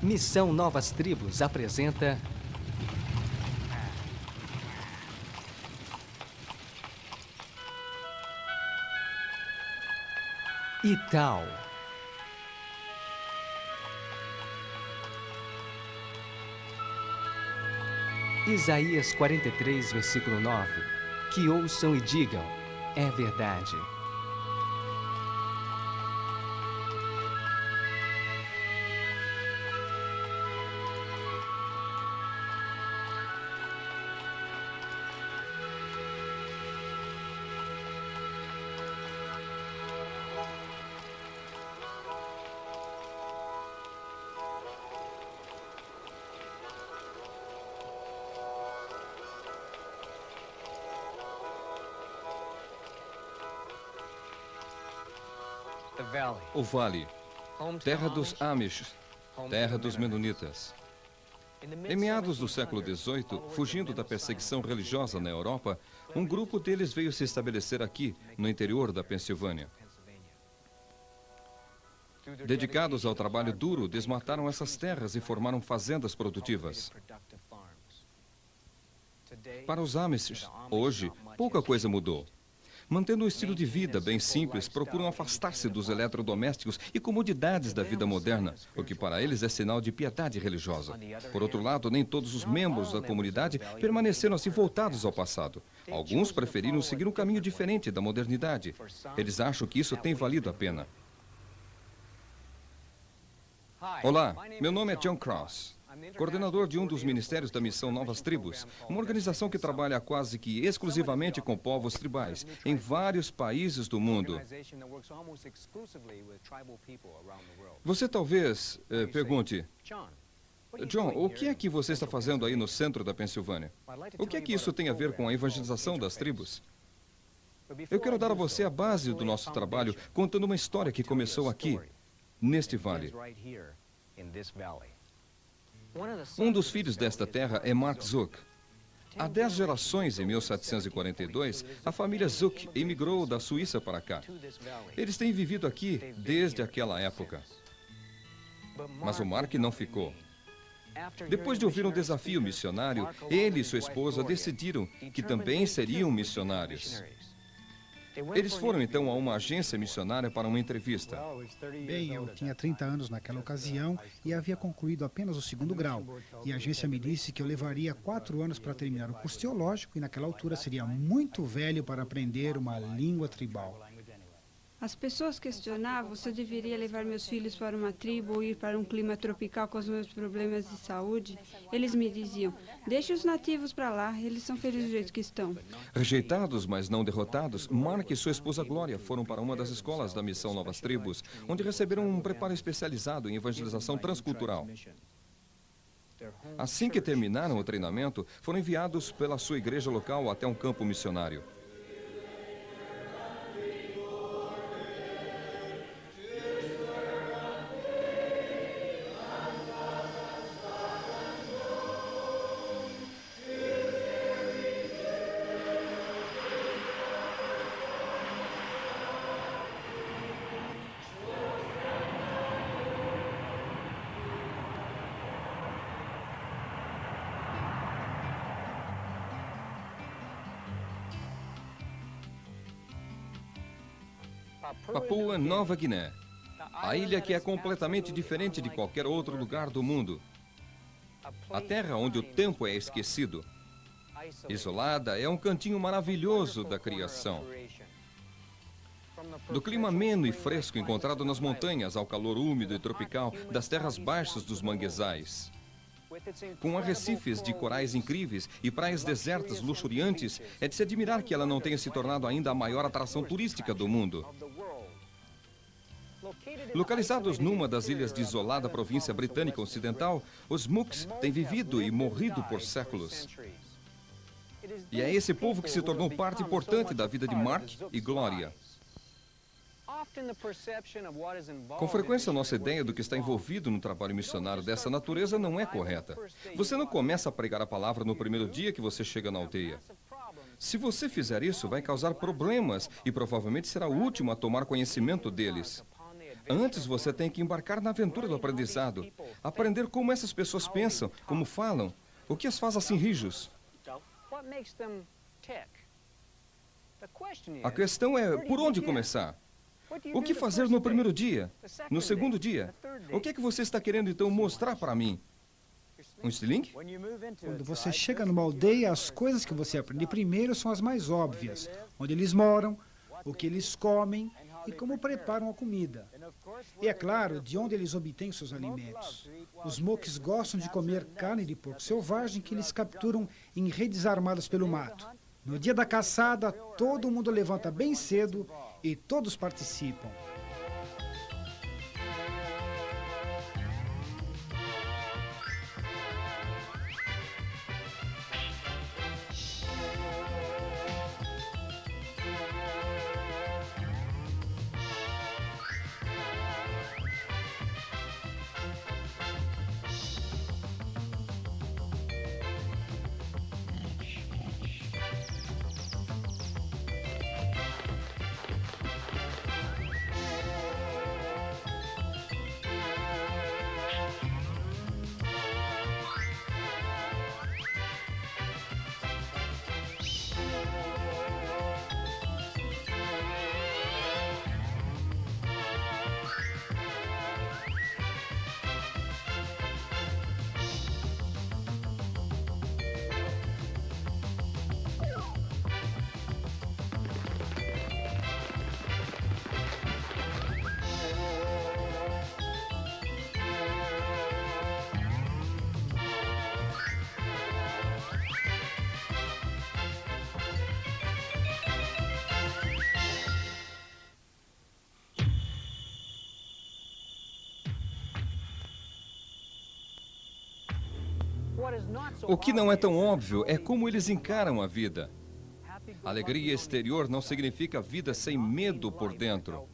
Missão Novas Tribos apresenta... Ital. Isaías 43, versículo 9. Que ouçam e digam, é verdade. O Vale, terra dos Amish, terra dos Menonitas. Em meados do século XVIII, fugindo da perseguição religiosa na Europa, um grupo deles veio se estabelecer aqui, no interior da Pensilvânia. Dedicados ao trabalho duro, desmataram essas terras e formaram fazendas produtivas. Para os Amish, hoje, pouca coisa mudou. Mantendo um estilo de vida bem simples, procuram afastar-se dos eletrodomésticos e comodidades da vida moderna, o que para eles é sinal de piedade religiosa. Por outro lado, nem todos os membros da comunidade permaneceram assim voltados ao passado. Alguns preferiram seguir um caminho diferente da modernidade. Eles acham que isso tem valido a pena. Olá, meu nome é John Cross. Coordenador de um dos ministérios da Missão Novas Tribos, uma organização que trabalha quase que exclusivamente com povos tribais, em vários países do mundo. Você talvez pergunte, John, o que é que você está fazendo aí no centro da Pensilvânia? O que é que isso tem a ver com a evangelização das tribos? Eu quero dar a você a base do nosso trabalho, contando uma história que começou aqui, neste vale. Um dos filhos desta terra é Mark Zook. Há 10 gerações, em 1742, a família Zook emigrou da Suíça para cá. Eles têm vivido aqui desde aquela época. Mas o Mark não ficou. Depois de ouvir um desafio missionário, ele e sua esposa decidiram que também seriam missionários. Eles foram então a uma agência missionária para uma entrevista. Bem, eu tinha 30 anos naquela ocasião e havia concluído apenas o 2º grau. E a agência me disse que eu levaria 4 anos para terminar o curso teológico e naquela altura seria muito velho para aprender uma língua tribal. As pessoas questionavam se eu deveria levar meus filhos para uma tribo ou ir para um clima tropical com os meus problemas de saúde. Eles me diziam, deixe os nativos para lá, eles são felizes do jeito que estão. Rejeitados, mas não derrotados, Mark e sua esposa Glória foram para uma das escolas da Missão Novas Tribos, onde receberam um preparo especializado em evangelização transcultural. Assim que terminaram o treinamento, foram enviados pela sua igreja local até um campo missionário. Papua Nova Guiné, a ilha que é completamente diferente de qualquer outro lugar do mundo. A terra onde o tempo é esquecido. Isolada, é um cantinho maravilhoso da criação. Do clima ameno e fresco encontrado nas montanhas ao calor úmido e tropical das terras baixas dos manguezais. Com arrecifes de corais incríveis e praias desertas luxuriantes, é de se admirar que ela não tenha se tornado ainda a maior atração turística do mundo. Localizados numa das ilhas de isolada província britânica ocidental, os Mooks têm vivido e morrido por séculos. E é esse povo que se tornou parte importante da vida de Mark e Glória. Com frequência, nossa ideia do que está envolvido no trabalho missionário dessa natureza não é correta. Você não começa a pregar a palavra no primeiro dia que você chega na aldeia. Se você fizer isso, vai causar problemas e provavelmente será o último a tomar conhecimento deles. Antes, você tem que embarcar na aventura do aprendizado. Aprender como essas pessoas pensam, como falam, o que as faz assim rijos. A questão é, por onde começar? O que fazer no primeiro dia? No segundo dia? O que é que você está querendo, então, mostrar para mim? Um estilingue? Quando você chega numa aldeia, as coisas que você aprende primeiro são as mais óbvias. Onde eles moram, o que eles comem e como preparam a comida. E, é claro, de onde eles obtêm seus alimentos. Os Moques gostam de comer carne de porco selvagem que eles capturam em redes armadas pelo mato. No dia da caçada, todo mundo levanta bem cedo e todos participam. O que não é tão óbvio é como eles encaram a vida. Alegria exterior não significa vida sem medo por dentro.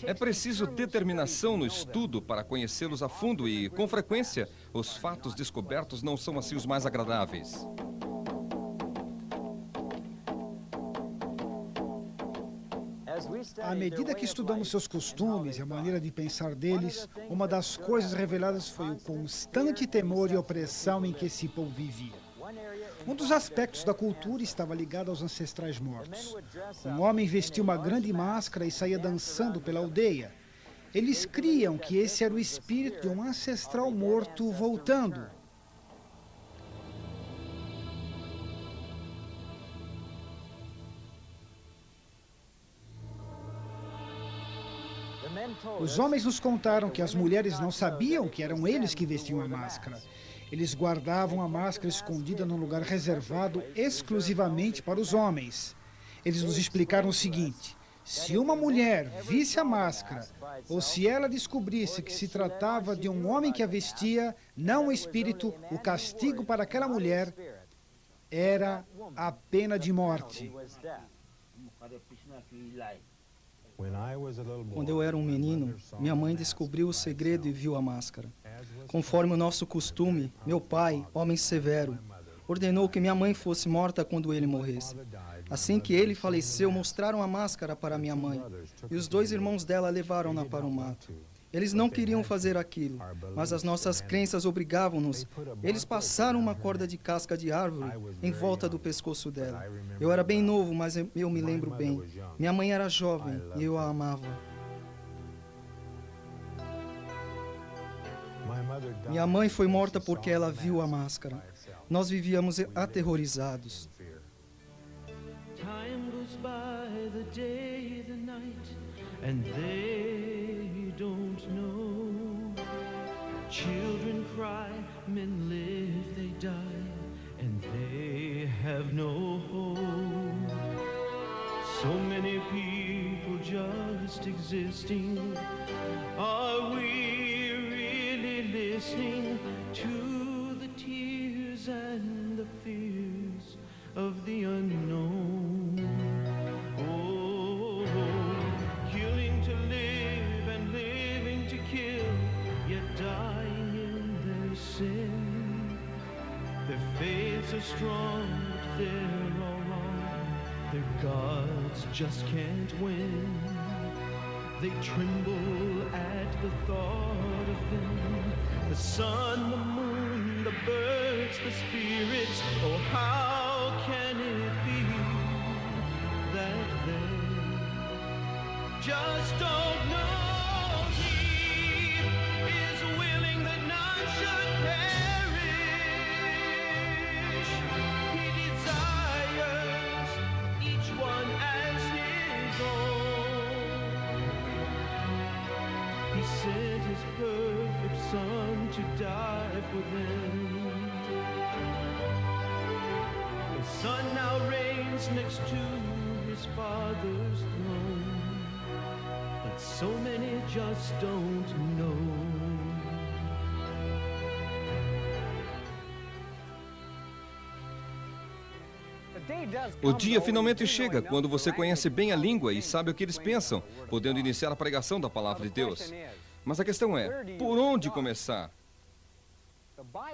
É preciso determinação no estudo para conhecê-los a fundo e, com frequência, os fatos descobertos não são assim os mais agradáveis. À medida que estudamos seus costumes e a maneira de pensar deles, uma das coisas reveladas foi o constante temor e opressão em que esse povo vivia. Um dos aspectos da cultura estava ligado aos ancestrais mortos. Um homem vestia uma grande máscara e saía dançando pela aldeia. Eles criam que esse era o espírito de um ancestral morto voltando. Os homens nos contaram que as mulheres não sabiam que eram eles que vestiam a máscara. Eles guardavam a máscara escondida num lugar reservado exclusivamente para os homens. Eles nos explicaram o seguinte: se uma mulher visse a máscara, ou se ela descobrisse que se tratava de um homem que a vestia, não o espírito, o castigo para aquela mulher era a pena de morte. Quando eu era um menino, minha mãe descobriu o segredo e viu a máscara. Conforme o nosso costume, meu pai, homem severo, ordenou que minha mãe fosse morta quando ele morresse. Assim que ele faleceu, mostraram a máscara para minha mãe, e os 2 irmãos dela levaram-na para o mato. Eles não queriam fazer aquilo, mas as nossas crenças obrigavam-nos. Eles passaram uma corda de casca de árvore em volta do pescoço dela. Eu era bem novo, mas eu me lembro bem. Minha mãe era jovem e eu a amava. Minha mãe foi morta porque ela viu a máscara. Nós vivíamos aterrorizados. Time goes by, the day, the night, and they don't know. Children cry, men live, they die, and they have no home. So many people just existing. Are we really listening to the tears and the fears of the unknown? Oh, killing to live and living to kill, yet dying in their sin. Their faiths are strong, but they're all wrong, Their gods just can't win. They tremble at the thought of them. The sun, the moon, the birds, the spirits. Oh, how can it be that they just don't know? He is willing that none should perish. He desires each one as his own. He sent his perfect Son to die for them. The Son now reigns next to his Father's throne, but so many just don't know. O dia finalmente chega quando você conhece bem a língua e sabe o que eles pensam, podendo iniciar a pregação da palavra de Deus. Mas a questão é, por onde começar?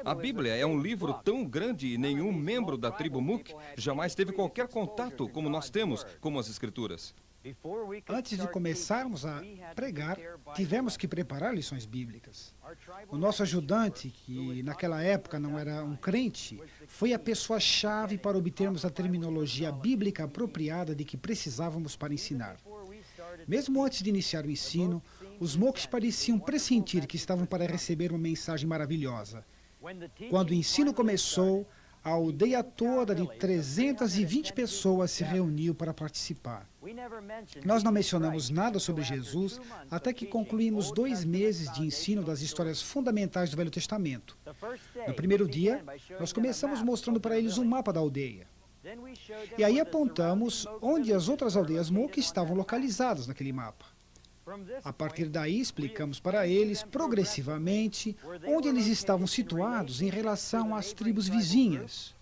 A Bíblia é um livro tão grande e nenhum membro da tribo Mook jamais teve qualquer contato como nós temos com as Escrituras. Antes de começarmos a pregar, tivemos que preparar lições bíblicas. O nosso ajudante, que naquela época não era um crente, foi a pessoa-chave para obtermos a terminologia bíblica apropriada de que precisávamos para ensinar. Mesmo antes de iniciar o ensino, os Mooks pareciam pressentir que estavam para receber uma mensagem maravilhosa. Quando o ensino começou, a aldeia toda de 320 pessoas se reuniu para participar. Nós não mencionamos nada sobre Jesus até que concluímos 2 meses de ensino das histórias fundamentais do Velho Testamento. No primeiro dia, nós começamos mostrando para eles um mapa da aldeia. E aí apontamos onde as outras aldeias Mook estavam localizadas naquele mapa. A partir daí, explicamos para eles, progressivamente, onde eles estavam situados em relação às tribos vizinhas,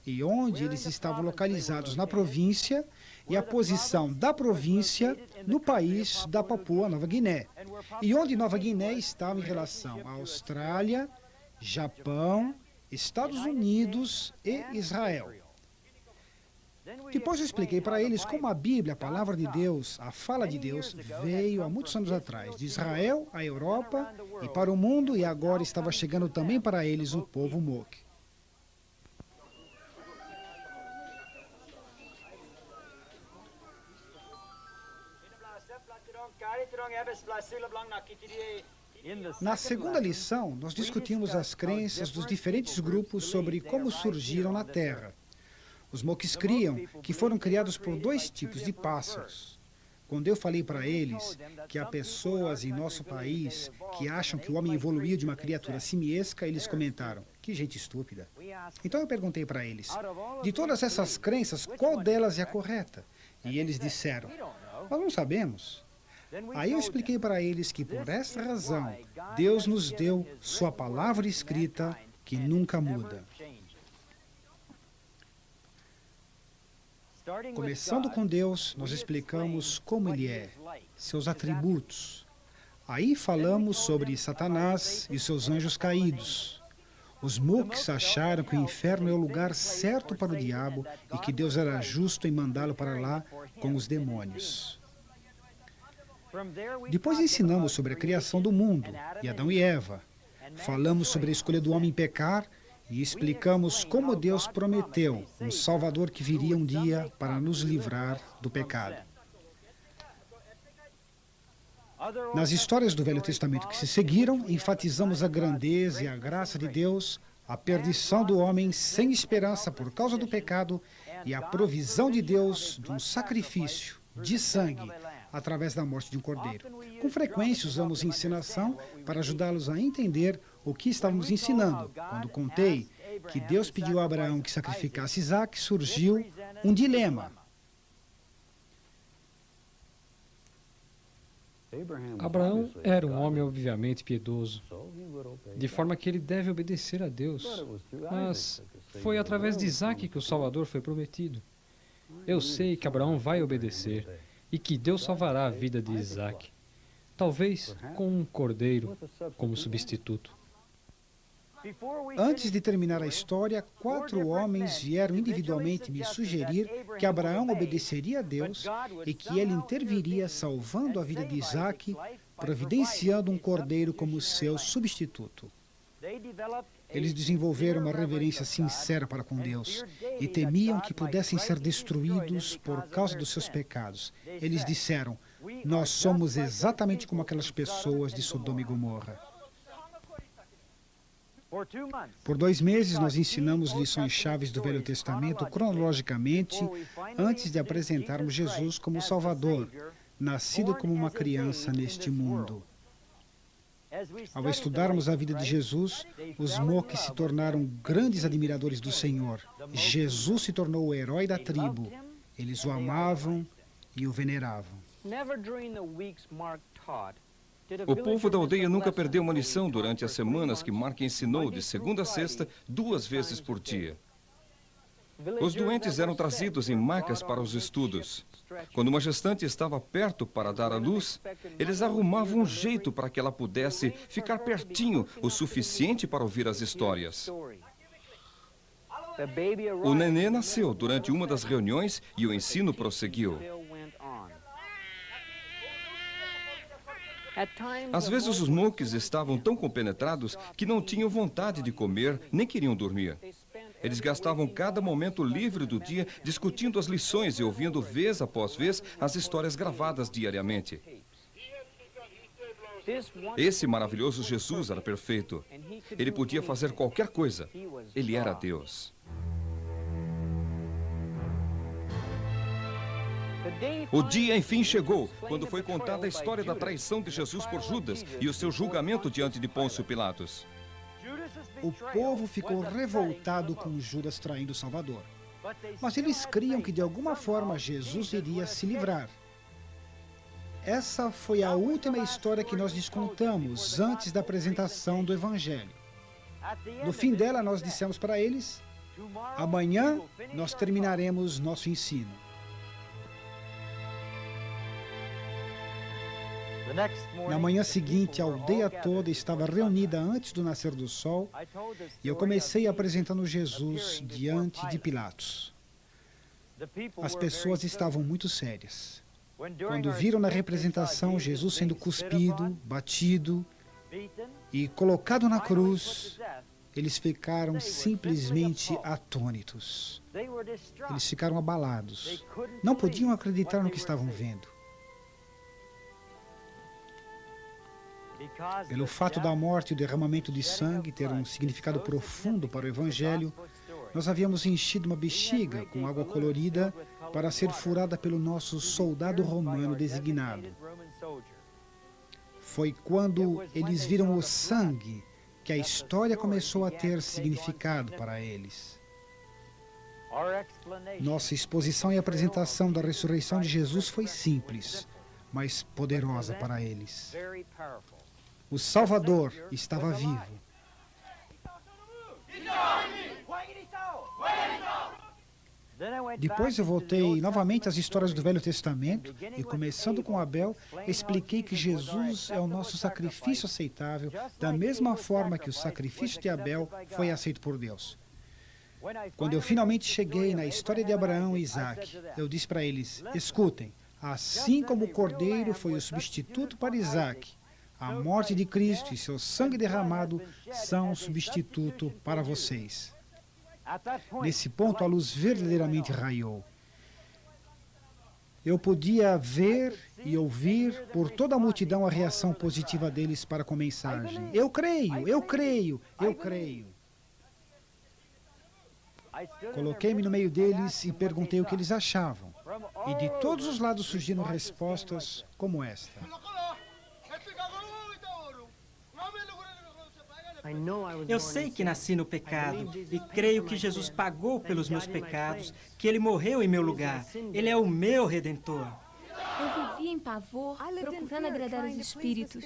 e onde eles estavam localizados na província, e a posição da província no país da Papua Nova Guiné, e onde Nova Guiné estava em relação à Austrália, Japão, Estados Unidos e Israel. Depois eu expliquei para eles como a Bíblia, a palavra de Deus, a fala de Deus, veio há muitos anos atrás, de Israel à Europa e para o mundo, e agora estava chegando também para eles, o povo Mook. Na segunda lição, nós discutimos as crenças dos diferentes grupos sobre como surgiram na Terra. Os Mooks criam que foram criados por 2 tipos de pássaros. Quando eu falei para eles que há pessoas em nosso país que acham que o homem evoluiu de uma criatura simiesca, eles comentaram, que gente estúpida. Então eu perguntei para eles, de todas essas crenças, qual delas é a correta? E eles disseram, nós não sabemos. Aí eu expliquei para eles que por essa razão, Deus nos deu sua palavra escrita que nunca muda. Começando com Deus, nós explicamos como Ele é, seus atributos. Aí falamos sobre Satanás e seus anjos caídos. Os Mooks acharam que o inferno é o lugar certo para o diabo e que Deus era justo em mandá-lo para lá com os demônios. Depois ensinamos sobre a criação do mundo e Adão e Eva. Falamos sobre a escolha do homem pecar e explicamos como Deus prometeu um Salvador que viria um dia para nos livrar do pecado. Nas histórias do Velho Testamento que se seguiram, enfatizamos a grandeza e a graça de Deus, a perdição do homem sem esperança por causa do pecado e a provisão de Deus de um sacrifício de sangue através da morte de um cordeiro. Com frequência usamos encenação para ajudá-los a entender o que estávamos ensinando. Quando contei que Deus pediu a Abraão que sacrificasse Isaac, surgiu um dilema. Abraão era um homem obviamente piedoso, de forma que ele deve obedecer a Deus. Mas foi através de Isaac que o Salvador foi prometido. Eu sei que Abraão vai obedecer e que Deus salvará a vida de Isaac, talvez com um cordeiro como substituto. Antes de terminar a história, 4 homens vieram individualmente me sugerir que Abraão obedeceria a Deus e que ele interviria salvando a vida de Isaque, providenciando um cordeiro como seu substituto. Eles desenvolveram uma reverência sincera para com Deus e temiam que pudessem ser destruídos por causa dos seus pecados. Eles disseram: nós somos exatamente como aquelas pessoas de Sodoma e Gomorra. Por 2 meses, nós ensinamos lições chaves do Velho Testamento cronologicamente antes de apresentarmos Jesus como Salvador, nascido como uma criança neste mundo. Ao estudarmos a vida de Jesus, os Moques se tornaram grandes admiradores do Senhor. Jesus se tornou o herói da tribo. Eles o amavam e o veneravam. O povo da aldeia nunca perdeu uma lição durante as semanas que Mark ensinou de segunda a sexta, 2 vezes por dia. Os doentes eram trazidos em macas para os estudos. Quando uma gestante estava perto para dar à luz, eles arrumavam um jeito para que ela pudesse ficar pertinho o suficiente para ouvir as histórias. O nenê nasceu durante uma das reuniões e o ensino prosseguiu. Às vezes os Moques estavam tão compenetrados que não tinham vontade de comer, nem queriam dormir. Eles gastavam cada momento livre do dia discutindo as lições e ouvindo vez após vez as histórias gravadas diariamente. Esse maravilhoso Jesus era perfeito. Ele podia fazer qualquer coisa. Ele era Deus. O dia, enfim, chegou, quando foi contada a história da traição de Jesus por Judas e o seu julgamento diante de Pôncio Pilatos. O povo ficou revoltado com Judas traindo o Salvador. Mas eles criam que de alguma forma Jesus iria se livrar. Essa foi a última história que nós lhes contamos antes da apresentação do Evangelho. No fim dela, nós dissemos para eles: amanhã nós terminaremos nosso ensino. Na manhã seguinte, a aldeia toda estava reunida antes do nascer do sol e eu comecei apresentando Jesus diante de Pilatos. As pessoas estavam muito sérias. Quando viram na representação Jesus sendo cuspido, batido e colocado na cruz, eles ficaram simplesmente atônitos. Eles ficaram abalados. Não podiam acreditar no que estavam vendo. Pelo fato da morte e o derramamento de sangue ter um significado profundo para o Evangelho, nós havíamos enchido uma bexiga com água colorida para ser furada pelo nosso soldado romano designado. Foi quando eles viram o sangue que a história começou a ter significado para eles. Nossa exposição e apresentação da ressurreição de Jesus foi simples, mas poderosa para eles. O Salvador estava vivo. Depois eu voltei novamente às histórias do Velho Testamento e, começando com Abel, expliquei que Jesus é o nosso sacrifício aceitável, da mesma forma que o sacrifício de Abel foi aceito por Deus. Quando eu finalmente cheguei na história de Abraão e Isaque, eu disse para eles: escutem, assim como o cordeiro foi o substituto para Isaque, a morte de Cristo e seu sangue derramado são um substituto para vocês. Nesse ponto, a luz verdadeiramente raiou. Eu podia ver e ouvir por toda a multidão a reação positiva deles para com a mensagem. Eu creio, eu creio, eu creio. Coloquei-me no meio deles e perguntei o que eles achavam. E de todos os lados surgiram respostas como esta. Eu sei que nasci no pecado e creio que Jesus pagou pelos meus pecados, que Ele morreu em meu lugar. Ele é o meu Redentor. Eu vivia em pavor, procurando agradar os espíritos.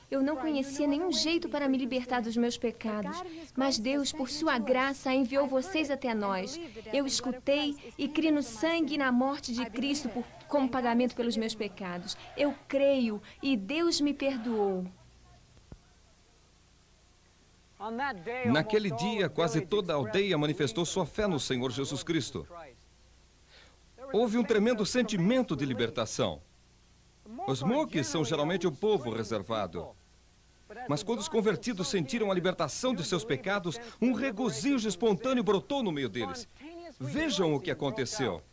Eu não conhecia nenhum jeito para me libertar dos meus pecados, mas Deus, por sua graça, enviou vocês até nós. Eu escutei e criei no sangue e na morte de Cristo como pagamento pelos meus pecados. Eu creio e Deus me perdoou. Naquele dia, quase toda a aldeia manifestou sua fé no Senhor Jesus Cristo. Houve um tremendo sentimento de libertação. Os Moques são geralmente o povo reservado. Mas quando os convertidos sentiram a libertação de seus pecados, um regozijo espontâneo brotou no meio deles. Vejam o que aconteceu.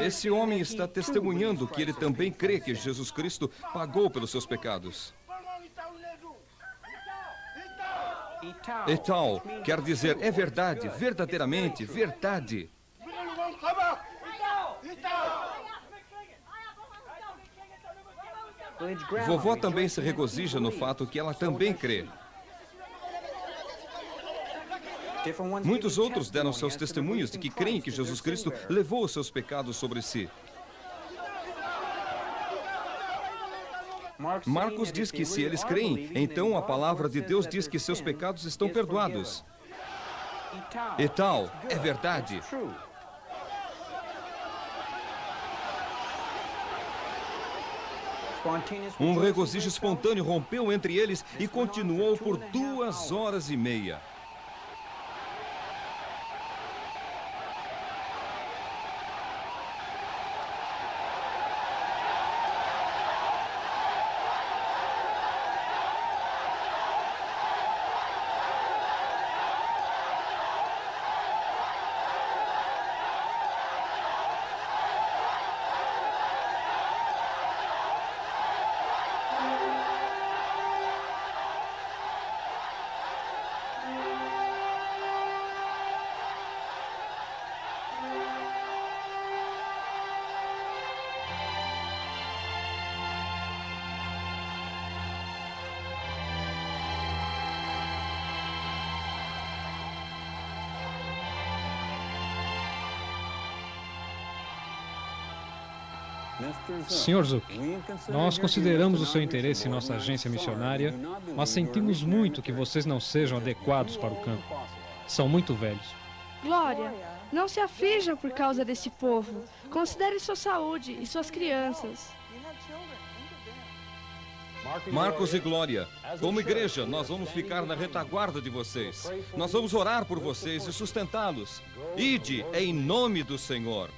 Esse homem está testemunhando que ele também crê que Jesus Cristo pagou pelos seus pecados. Etal quer dizer é verdade, verdadeiramente, verdade. Vovó também se regozija no fato que ela também crê. Muitos outros deram seus testemunhos de que creem que Jesus Cristo levou os seus pecados sobre si. Marcos diz que se eles creem, então a palavra de Deus diz que seus pecados estão perdoados. E tal, é verdade. Um regozijo espontâneo rompeu entre eles e continuou por 2 horas e meia. Sr. Zook, nós consideramos o seu interesse em nossa agência missionária, mas sentimos muito que vocês não sejam adequados para o campo. São muito velhos. Glória, não se aflijam por causa desse povo. Considere sua saúde e suas crianças. Marcos e Glória, como igreja, nós vamos ficar na retaguarda de vocês. Nós vamos orar por vocês e sustentá-los. Ide em nome do Senhor.